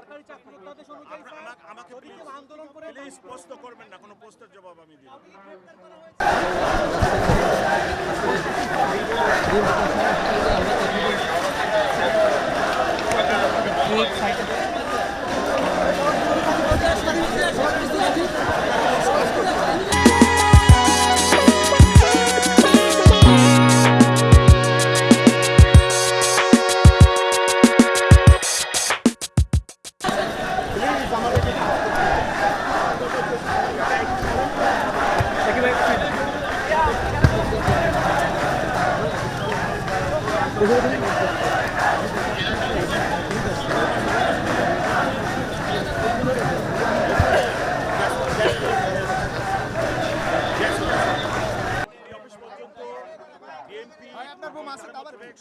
সরকারি চাকরি অধ্যাদেশ অনুযায়ী স্যার আমাকে যদি কেউ আন্দোলন করে প্লিজ প্রশ্ন করবেন না, কোনো প্রশ্নের জবাব আমি দিব।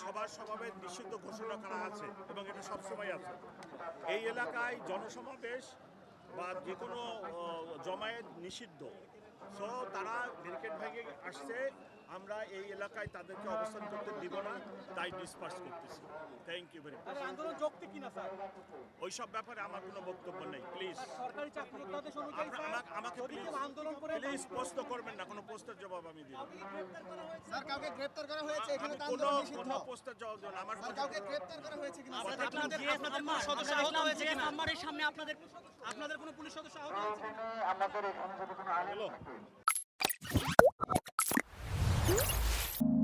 সবার সমাবেশ নিষিদ্ধ ঘোষণা করা আছে এবং এটা সবসময় আছে। এই এলাকায় জনসমাবেশ বা যে কোনো জমায়েত নিষিদ্ধ। সো তারা ব্যারিকেড ভেঙে আসছে, আমরা এই এলাকায় তাদেরকে অবস্থান করতে দিব না, তাই ডিসপার্স করতেছি। Thank you very much. আন্দোলন যৌক্তিক কিনা স্যার? ওইসব ব্যাপারে আমার কোনো বক্তব্য নেই। প্লিজ সরকারি চাকরি অধ্যাদেশ অনুযায়ী স্যার আমাকে যদি কেউ আন্দোলন করে প্লিজ প্রশ্ন করবেন না, কোনো প্রশ্নের জবাব আমি দিব। স্যার কাউকে গ্রেফতার করা হয়েছে এখানে তো কোনো আন্দোলন নিষিদ্ধ। কোনো প্রশ্নের জবাব দেন আমার। স্যার কাউকে গ্রেফতার করা হয়েছে কিনা স্যার? আপনাদের সদস্য আহত হয়েছে কিনা? আমার এই সামনে আপনাদের কোনো পুলিশ সদস্য আহত হয়েছে কিনা? হ্যালো।